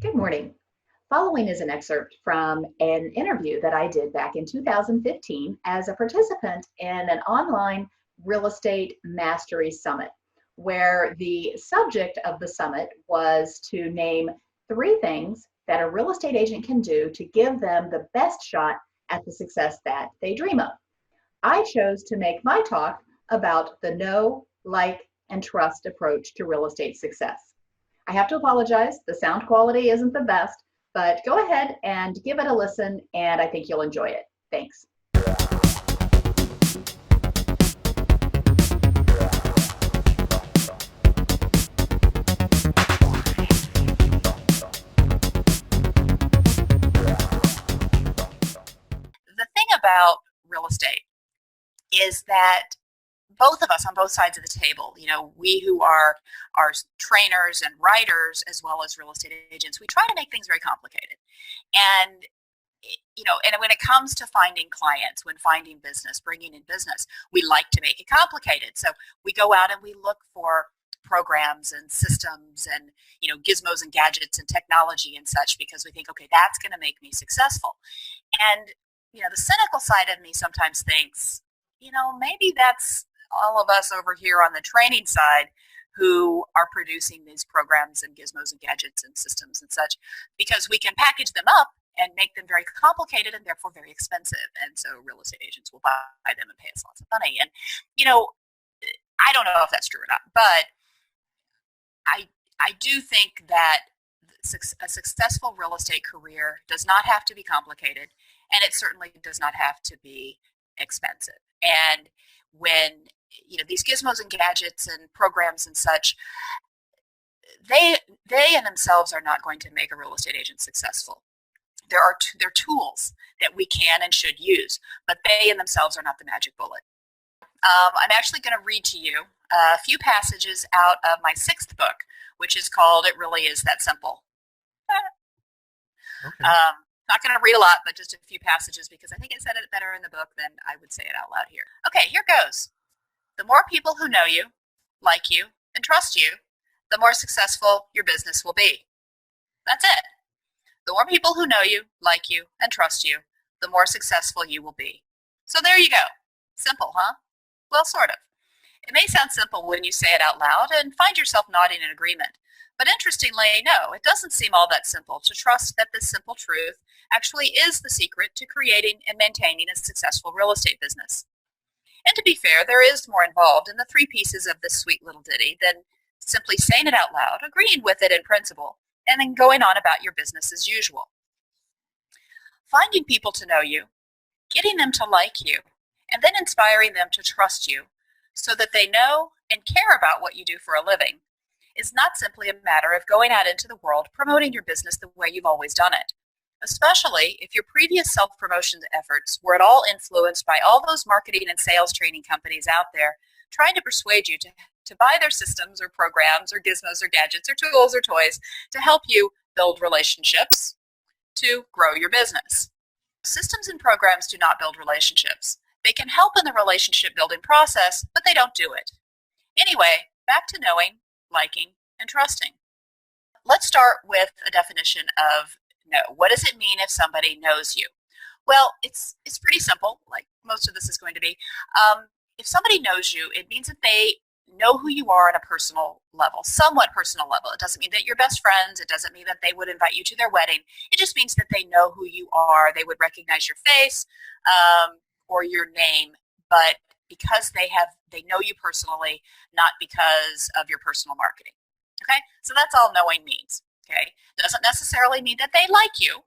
Good morning. Following is an excerpt from an interview that I did back in 2015 as a participant in an online real estate mastery summit, where the subject of the summit was to name three things that a real estate agent can do to give them the best shot at the success that they dream of. I chose to make my talk about the know, like, and trust approach to real estate success. I have to apologize, the sound quality isn't the best, but go ahead and give it a listen, and I think you'll enjoy it. Thanks. The thing about real estate is that both of us on both sides of the table, we who are trainers and writers as well as real estate agents, we try to make things very complicated. And and when it comes to finding clients, when finding business, bringing in business, we like to make it complicated. So we go out and we look for programs and systems and, gizmos and gadgets and technology and such because we think, okay, that's going to make me successful. And, the cynical side of me sometimes thinks, maybe that's all of us over here on the training side who are producing these programs and gizmos and gadgets and systems and such because we can package them up and make them very complicated and therefore very expensive. And so real estate agents will buy them and pay us lots of money. And, I don't know if that's true or not, but I do think that a successful real estate career does not have to be complicated, and it certainly does not have to be expensive. And when, these gizmos and gadgets and programs and such, they in themselves are not going to make a real estate agent successful. They're tools that we can and should use, but they in themselves are not the magic bullet. I'm actually going to read to you a few passages out of my sixth book, which is called It Really Is That Simple. Okay. Not going to read a lot, but just a few passages because I think it said it better in the book than I would say it out loud here. Okay, here goes. The more people who know you, like you, and trust you, the more successful your business will be. That's it. The more people who know you, like you, and trust you, the more successful you will be. So there you go. Simple, huh? Well, sort of. It may sound simple when you say it out loud and find yourself nodding in agreement. But interestingly, no, it doesn't seem all that simple to trust that this simple truth actually is the secret to creating and maintaining a successful real estate business. And to be fair, there is more involved in the three pieces of this sweet little ditty than simply saying it out loud, agreeing with it in principle, and then going on about your business as usual. Finding people to know you, getting them to like you, and then inspiring them to trust you so that they know and care about what you do for a living is not simply a matter of going out into the world promoting your business the way you've always done it, especially if your previous self-promotion efforts were at all influenced by all those marketing and sales training companies out there trying to persuade you to buy their systems or programs or gizmos or gadgets or tools or toys to help you build relationships to grow your business. Systems and programs do not build relationships. They can help in the relationship building process, but they don't do it. Anyway, back to knowing, liking, and trusting. Let's start with a definition of know. What does it mean if somebody knows you? Well, it's pretty simple, like most of this is going to be. If somebody knows you, it means that they know who you are on a personal level, somewhat personal level. It doesn't mean that you're best friends. It doesn't mean that they would invite you to their wedding. It just means that they know who you are. They would recognize your face or your name, but because they know you personally, not because of your personal marketing. Okay, so that's all knowing means. Okay, doesn't necessarily mean that they like you,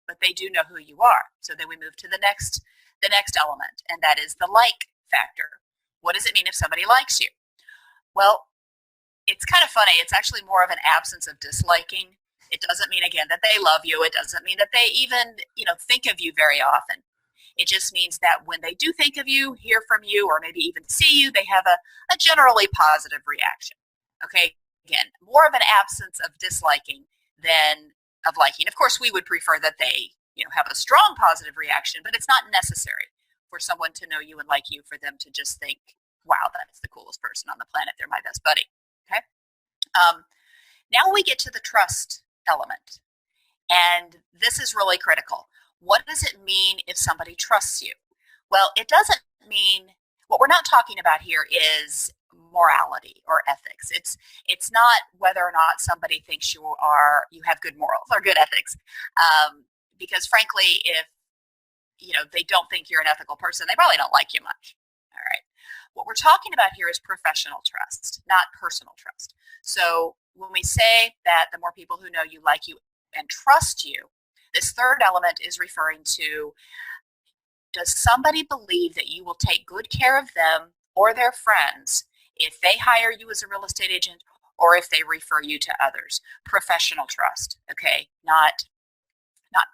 but they do know who you are. So then we move to the next element, and that is the like factor. What does it mean if somebody likes you? Well, it's kind of funny. It's actually more of an absence of disliking. It doesn't mean, again, that they love you. It doesn't mean that they even, think of you very often. It just means that when they do think of you, hear from you, or maybe even see you, they have a generally positive reaction. Okay, again, more of an absence of disliking than of liking. Of course, we would prefer that they, have a strong positive reaction, but it's not necessary for someone to know you and like you for them to just think, wow, that's the coolest person on the planet. They're my best buddy. Okay. Now we get to the trust element. And this is really critical. What does it mean if somebody trusts you? Well, it doesn't mean, what we're not talking about here is morality or ethics. It's not whether or not somebody thinks you have good morals or good ethics. Because frankly, if they don't think you're an ethical person, they probably don't like you much. All right. What we're talking about here is professional trust, not personal trust. So when we say that the more people who know you, like you, and trust you, this third element is referring to, does somebody believe that you will take good care of them or their friends if they hire you as a real estate agent or if they refer you to others? Professional trust, okay, not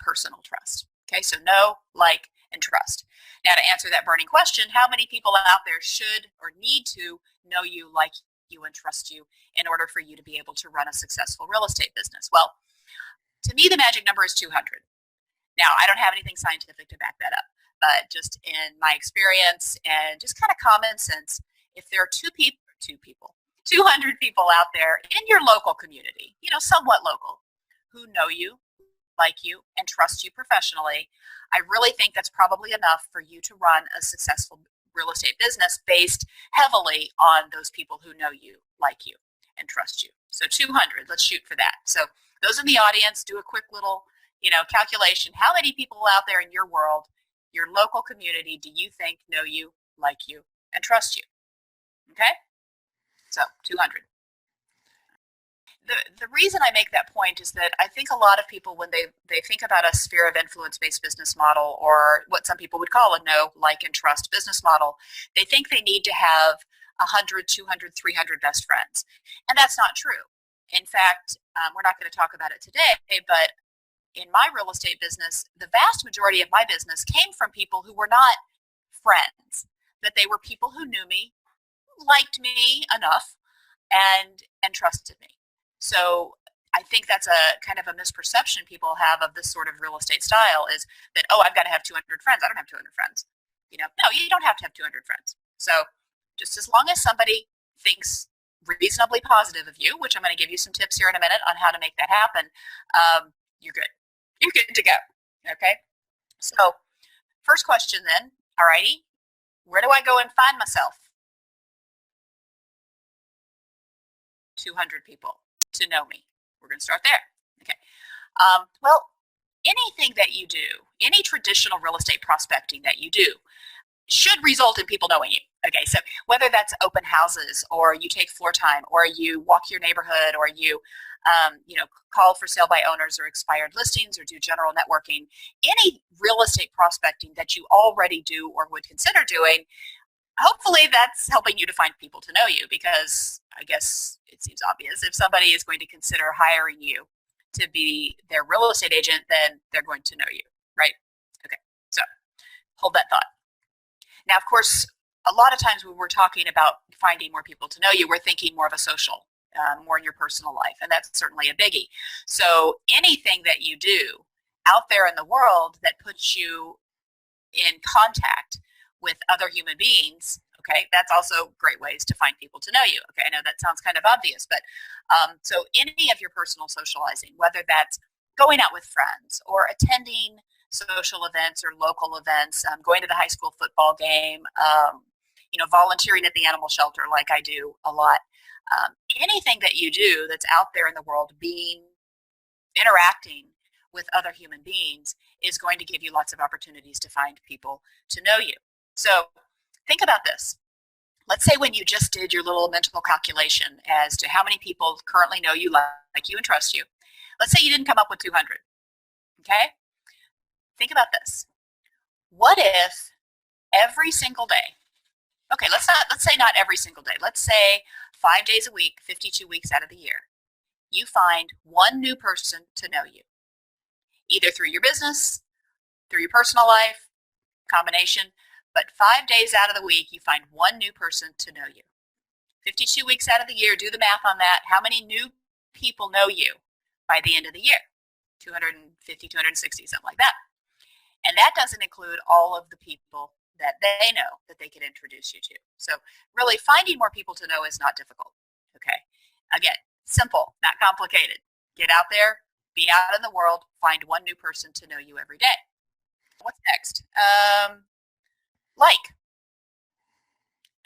personal trust. Okay, so know, like, and trust. Now, to answer that burning question, how many people out there should or need to know you, like you, and trust you in order for you to be able to run a successful real estate business? Well, to me, the magic number is 200. Now, I don't have anything scientific to back that up, but just in my experience and just kind of common sense, if there are 200 people out there in your local community, somewhat local, who know you, like you, and trust you professionally, I really think that's probably enough for you to run a successful real estate business based heavily on those people who know you, like you, and trust you. So 200, let's shoot for that. So those in the audience, do a quick little, calculation. How many people out there in your world, your local community, do you think know you, like you, and trust you? Okay? So 200. The reason I make that point is that I think a lot of people, when they think about a sphere of influence-based business model, or what some people would call a know, like, and trust business model, they think they need to have 100, 200, 300 best friends. And that's not true. In fact, we're not going to talk about it today, but in my real estate business, the vast majority of my business came from people who were not friends, that they were people who knew me, liked me enough, and trusted me. So I think that's a kind of a misperception people have of this sort of real estate style, is that, oh, I've got to have 200 friends. I don't have 200 friends. No, you don't have to have 200 friends. So just as long as somebody thinks reasonably positive of you, which I'm going to give you some tips here in a minute on how to make that happen, you're good. You're good to go. Okay? So first question then, all righty, where do I go and find myself? 200 people to know me. We're going to start there. Okay. Well, anything that you do, any traditional real estate prospecting that you do, should result in people knowing you. Okay, so whether that's open houses, or you take floor time, or you walk your neighborhood, or you call for sale by owners or expired listings, or do general networking, any real estate prospecting that you already do or would consider doing, hopefully that's helping you to find people to know you, because I guess it seems obvious, if somebody is going to consider hiring you to be their real estate agent, then they're going to know you, right? Okay, so hold that thought. Now, of course, a lot of times when we're talking about finding more people to know you, we're thinking more of a social, more in your personal life, and that's certainly a biggie. So anything that you do out there in the world that puts you in contact with other human beings, okay, that's also great ways to find people to know you. Okay, I know that sounds kind of obvious, but so any of your personal socializing, whether that's going out with friends or attending social events or local events, going to the high school football game, volunteering at the animal shelter like I do a lot. Anything that you do that's out there in the world, interacting with other human beings, is going to give you lots of opportunities to find people to know you. So think about this. Let's say when you just did your little mental calculation as to how many people currently know you, like you, and trust you. Let's say you didn't come up with 200. Okay? Think about this. What if every single day, okay, let's say not every single day, let's say 5 days a week, 52 weeks out of the year, you find one new person to know you, either through your business, through your personal life, combination, but 5 days out of the week, you find one new person to know you. 52 weeks out of the year, do the math on that. How many new people know you by the end of the year? 250, 260, something like that. And that doesn't include all of the people that they know that they can introduce you to. So really, finding more people to know is not difficult. Okay. Again, simple, not complicated. Get out there, Be out in the world, find one new person to know you every day. What's next? Like.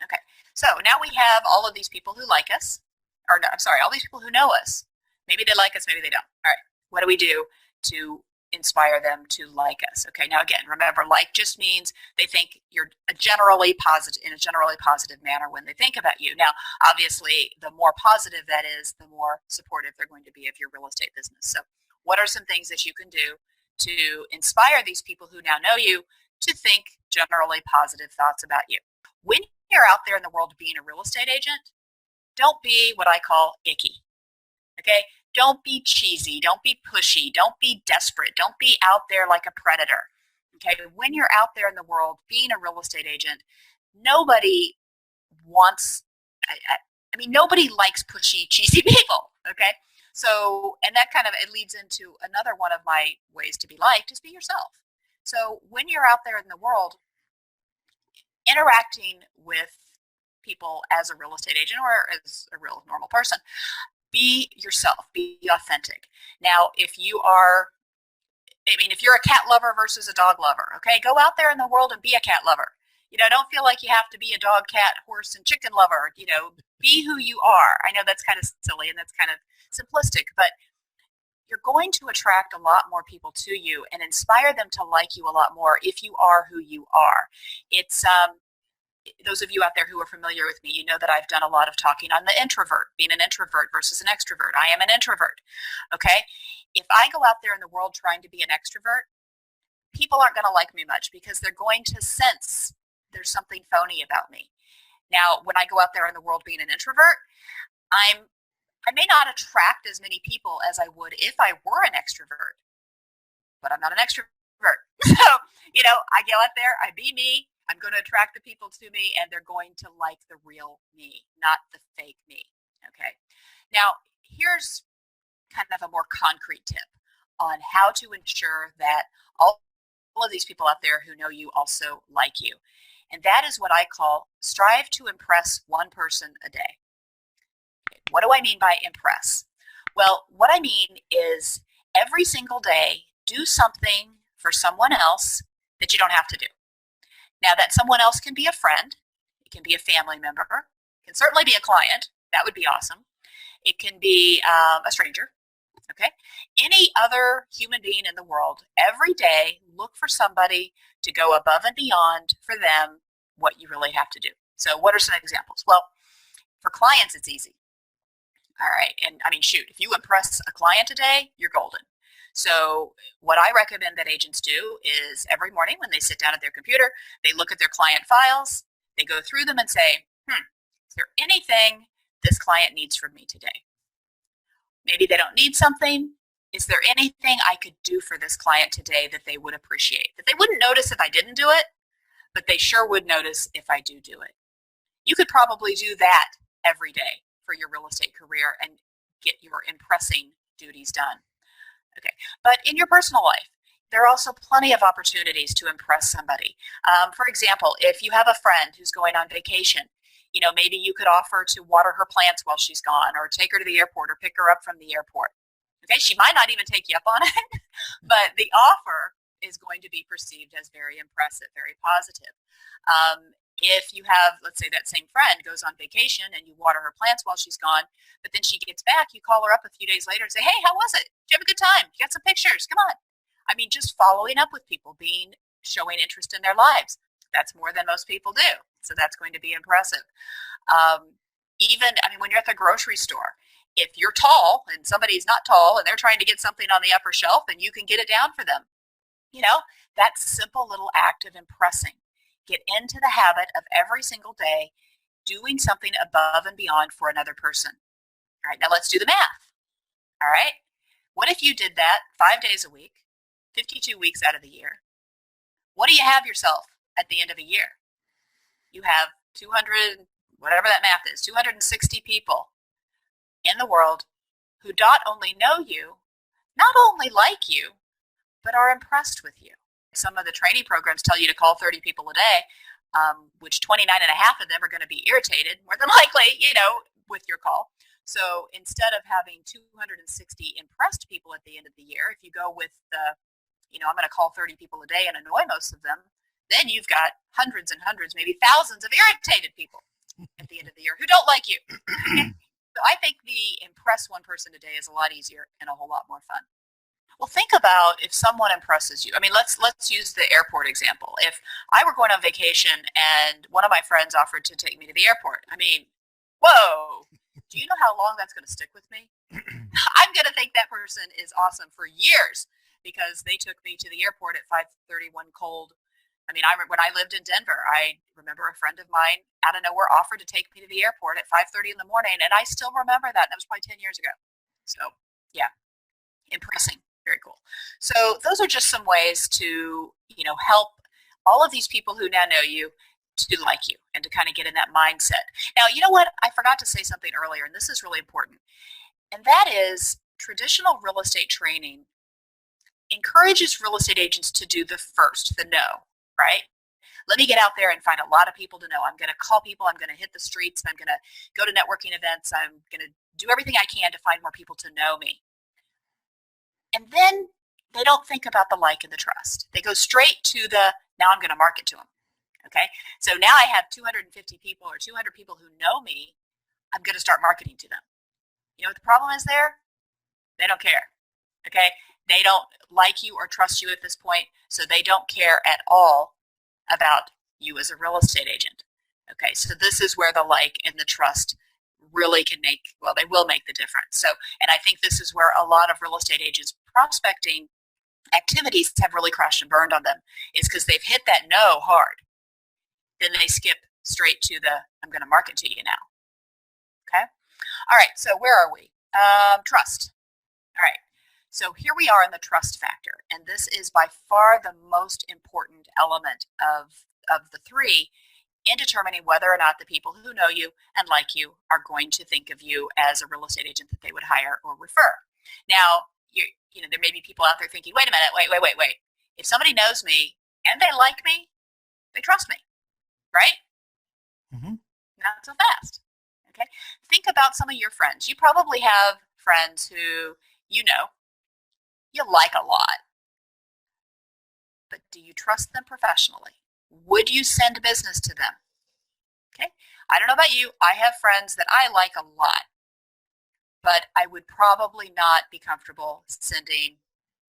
Okay, so now we have all of these people who like us, or no, I'm sorry, all these people who know us. Maybe they like us, maybe they don't. All right, what do we do to inspire them to like us? Okay, now again, remember, like just means they think you're in a generally positive manner when they think about you. Now, obviously, the more positive that is, the more supportive they're going to be of your real estate business. So, what are some things that you can do to inspire these people who now know you to think generally positive thoughts about you? When you're out there in the world being a real estate agent, don't be what I call icky. Okay? Don't be cheesy. Don't be pushy. Don't be desperate. Don't be out there like a predator. Okay? When you're out there in the world being a real estate agent, nobody wants, nobody likes pushy, cheesy people. Okay? So, and that kind of, it leads into another one of my ways to be liked, just be yourself. So when you're out there in the world, interacting with people as a real estate agent or as a real normal person, be yourself, be authentic. Now, if you're a cat lover versus a dog lover, okay, go out there in the world and be a cat lover. Don't feel like you have to be a dog, cat, horse, and chicken lover. Be who you are. I know that's kind of silly and that's kind of simplistic, but you're going to attract a lot more people to you and inspire them to like you a lot more if you are who you are. It's those of you out there who are familiar with me, you know that I've done a lot of talking on the introvert, being an introvert versus an extrovert. I am an introvert, okay? If I go out there in the world trying to be an extrovert, people aren't going to like me much because they're going to sense there's something phony about me. Now, when I go out there in the world being an introvert, I may not attract as many people as I would if I were an extrovert, but I'm not an extrovert. So, I go out there, I be me, I'm going to attract the people to me, and they're going to like the real me, not the fake me, okay? Now, here's kind of a more concrete tip on how to ensure that all of these people out there who know you also like you. And that is what I call strive to impress one person a day. What do I mean by impress? Well, what I mean is every single day, do something for someone else that you don't have to do. Now, that someone else can be a friend. It can be a family member. It can certainly be a client. That would be awesome. It can be a stranger. Okay? Any other human being in the world, every day, look for somebody to go above and beyond for them what you really have to do. So what are some examples? Well, for clients, it's easy. All right. And shoot, if you impress a client today, you're golden. So what I recommend that agents do is every morning when they sit down at their computer, they look at their client files, they go through them and say, is there anything this client needs from me today? Maybe they don't need something. Is there anything I could do for this client today that they would appreciate? That they wouldn't notice if I didn't do it, but they sure would notice if I do it. You could probably do that every day for your real estate career and get your impressing duties done. Okay, but in your personal life, there are also plenty of opportunities to impress somebody. For example, if you have a friend who's going on vacation, maybe you could offer to water her plants while she's gone, or take her to the airport, or pick her up from the airport. Okay, she might not even take you up on it, but the offer is going to be perceived as very impressive, very positive. If you have, let's say that same friend goes on vacation and you water her plants while she's gone, but then she gets back, you call her up a few days later and say, hey, how was it? Did you have a good time? You got some pictures? Come on. Just following up with people, showing interest in their lives. That's more than most people do. So that's going to be impressive. When you're at the grocery store, if you're tall and somebody's not tall and they're trying to get something on the upper shelf and you can get it down for them, that simple little act of impressing. Get into the habit of every single day doing something above and beyond for another person. All right, now let's do the math. All right, what if you did that 5 days a week, 52 weeks out of the year? What do you have yourself at the end of a year? You have 200, whatever that math is, 260 people in the world who not only know you, not only like you, but are impressed with you. Some of the training programs tell you to call 30 people a day, which 29 and a half of them are going to be irritated, more than likely, with your call. So instead of having 260 impressed people at the end of the year, if you go with the, I'm going to call 30 people a day and annoy most of them, then you've got hundreds and hundreds, maybe thousands of irritated people at the end of the year who don't like you. So I think the impress one person a day is a lot easier and a whole lot more fun. Well, think about if someone impresses you. I mean, let's use the airport example. If I were going on vacation and one of my friends offered to take me to the airport, I mean, whoa, do you know how long that's going to stick with me? I'm going to think that person is awesome for years because they took me to the airport at 5:31 cold. I mean, when I lived in Denver, I remember a friend of mine out of nowhere offered to take me to the airport at 5:30 in the morning, and I still remember that. That was probably 10 years ago. So, yeah, impressing. Very cool. So those are just some ways to, help all of these people who now know you to like you and to kind of get in that mindset. Now, you know what? I forgot to say something earlier, and this is really important. And that is traditional real estate training encourages real estate agents to do the first, the know, right? Let me get out there and find a lot of people to know. I'm going to call people. I'm going to hit the streets. I'm going to go to networking events. I'm going to do everything I can to find more people to know me. And then they don't think about the like and the trust. They go straight to the, now I'm going to market to them. Okay. So now I have 250 people or 200 people who know me. I'm going to start marketing to them. You know what the problem is there? They don't care. Okay. They don't like you or trust you at this point. So they don't care at all about you as a real estate agent. Okay. So this is where the like and the trust really can they will make the difference. So, and I think this is where a lot of real estate agents prospecting activities have really crashed and burned on them, is because they've hit that no hard. Then they skip straight to the, I'm going to market to you now. Okay. All right. So where are we? Trust. All right. So here we are in the trust factor. And this is by far the most important element of the three in determining whether or not the people who know you and like you are going to think of you as a real estate agent that they would hire or refer. Now, there may be people out there thinking, wait a minute, wait. If somebody knows me and they like me, they trust me, right? Mm-hmm. Not so fast. Okay. Think about some of your friends. You probably have friends who you like a lot, but do you trust them professionally? Would you send business to them? Okay. I don't know about you. I have friends that I like a lot, but I would probably not be comfortable sending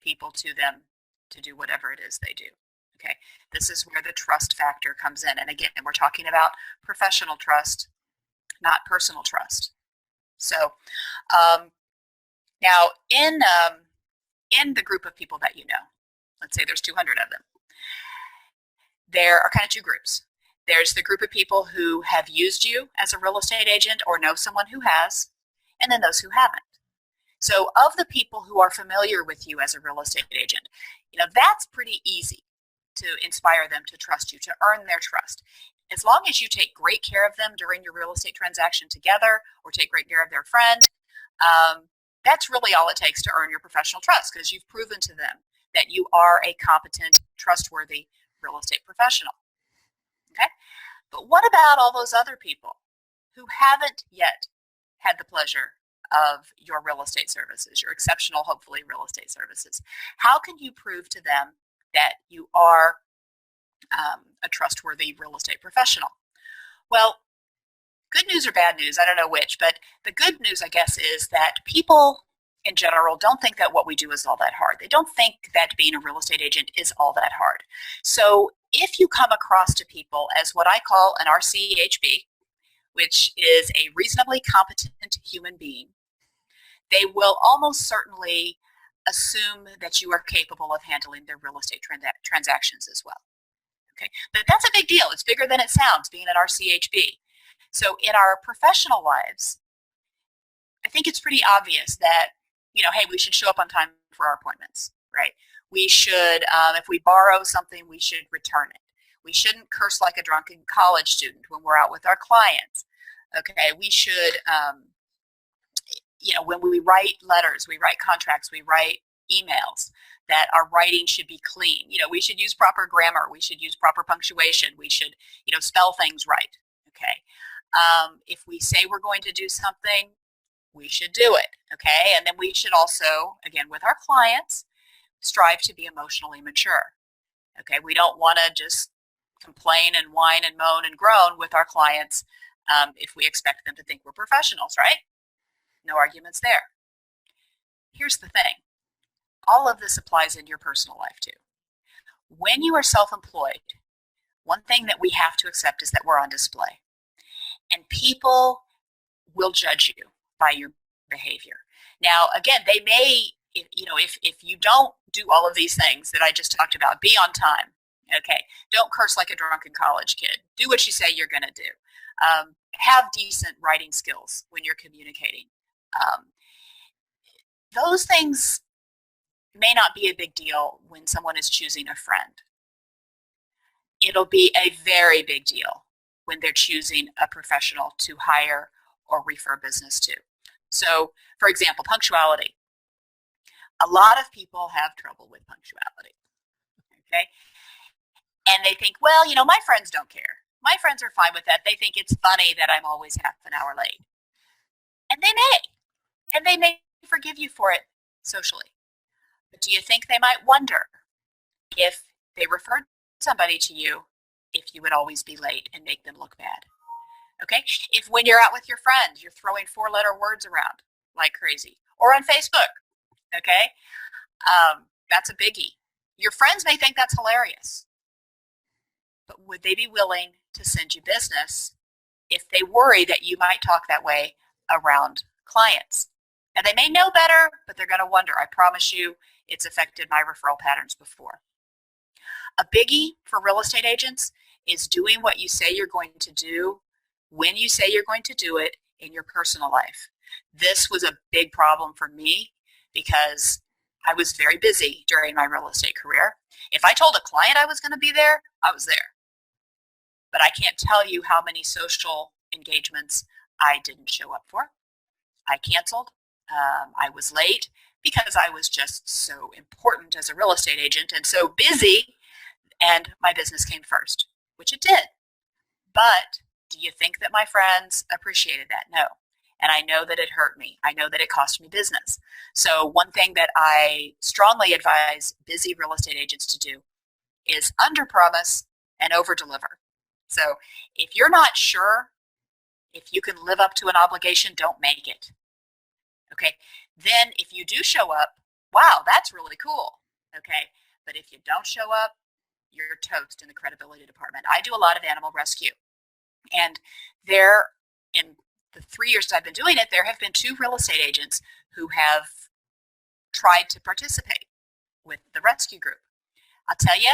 people to them to do whatever it is they do. Okay. This is where the trust factor comes in. And again, we're talking about professional trust, not personal trust. So now in the group of people that you know, let's say there's 200 of them, there are kind of two groups. There's the group of people who have used you as a real estate agent or know someone who has, and then those who haven't. So of the people who are familiar with you as a real estate agent, that's pretty easy to inspire them to trust you, to earn their trust. As long as you take great care of them during your real estate transaction together or take great care of their friend, that's really all it takes to earn your professional trust, because you've proven to them that you are a competent, trustworthy real estate professional. Okay? But what about all those other people who haven't yet had the pleasure of your real estate services, your exceptional, hopefully, real estate services? How can you prove to them that you are a trustworthy real estate professional? Well, good news or bad news, I don't know which, but the good news, I guess, is that people in general don't think that what we do is all that hard. They don't think that being a real estate agent is all that hard. So if you come across to people as what I call an RCHB, which is a reasonably competent human being, they will almost certainly assume that you are capable of handling their real estate transactions as well. Okay, but that's a big deal. It's bigger than it sounds, being an RCHB. So in our professional lives, I think it's pretty obvious that, hey, we should show up on time for our appointments, right? We should, if we borrow something, we should return it. We shouldn't curse like a drunken college student when we're out with our clients. Okay, we should, when we write letters, we write contracts, we write emails, that our writing should be clean. We should use proper grammar. We should use proper punctuation. We should, spell things right. Okay. If we say we're going to do something, we should do it, okay? And then we should also, again, with our clients, strive to be emotionally mature, okay? We don't want to just complain and whine and moan and groan with our clients if we expect them to think we're professionals, right? No arguments there. Here's the thing. All of this applies in your personal life too. When you are self-employed, one thing that we have to accept is that we're on display. And people will judge you by your behavior. Now, again, they may, if you don't do all of these things that I just talked about, be on time, okay? Don't curse like a drunken college kid. Do what you say you're going to do. Have decent writing skills when you're communicating. Those things may not be a big deal when someone is choosing a friend. It'll be a very big deal when they're choosing a professional to hire or refer business to. So, for example, punctuality. A lot of people have trouble with punctuality, okay? And they think, well, my friends don't care. My friends are fine with that. They think it's funny that I'm always half an hour late. And they may forgive you for it socially. But do you think they might wonder if they referred somebody to you, if you would always be late and make them look bad? Okay? If when you're out with your friends, you're throwing 4-letter words around like crazy, or on Facebook, okay? That's a biggie. Your friends may think that's hilarious, but would they be willing to send you business if they worry that you might talk that way around clients? And they may know better, but they're going to wonder. I promise you, it's affected my referral patterns before. A biggie for real estate agents is doing what you say you're going to do when you say you're going to do it in your personal life. This was a big problem for me because I was very busy during my real estate career. If I told a client I was going to be there, I was there. But I can't tell you how many social engagements I didn't show up for. I canceled. I was late because I was just so important as a real estate agent and so busy, and my business came first, which it did. But do you think that my friends appreciated that? No. And I know that it hurt me. I know that it cost me business. So one thing that I strongly advise busy real estate agents to do is under-promise and over-deliver. So if you're not sure if you can live up to an obligation, don't make it. Okay? Then if you do show up, wow, that's really cool. Okay? But if you don't show up, you're toast in the credibility department. I do a lot of animal rescue. And there, in the 3 years I've been doing it, there have been 2 real estate agents who have tried to participate with the rescue group. I'll tell you,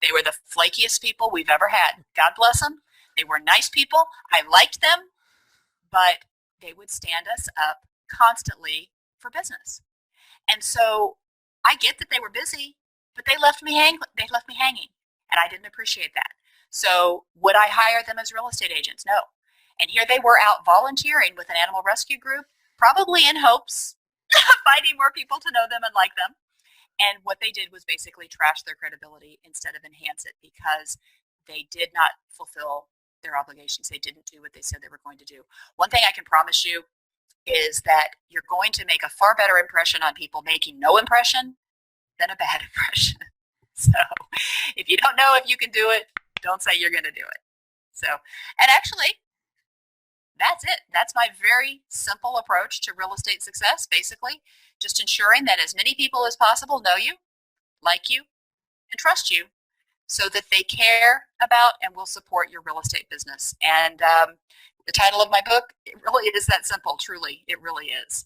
they were the flakiest people we've ever had. God bless them. They were nice people. I liked them, but they would stand us up constantly for business. And so I get that they were busy, but they left me hanging, and I didn't appreciate that. So would I hire them as real estate agents? No. And here they were out volunteering with an animal rescue group, probably in hopes of finding more people to know them and like them. And what they did was basically trash their credibility instead of enhance it because they did not fulfill their obligations. They didn't do what they said they were going to do. One thing I can promise you is that you're going to make a far better impression on people making no impression than a bad impression. So if you don't know if you can do it, don't say you're going to do it. So, and actually, that's it. That's my very simple approach to real estate success, basically. Just ensuring that as many people as possible know you, like you, and trust you so that they care about and will support your real estate business. And the title of my book, it really is that simple, truly. It really is.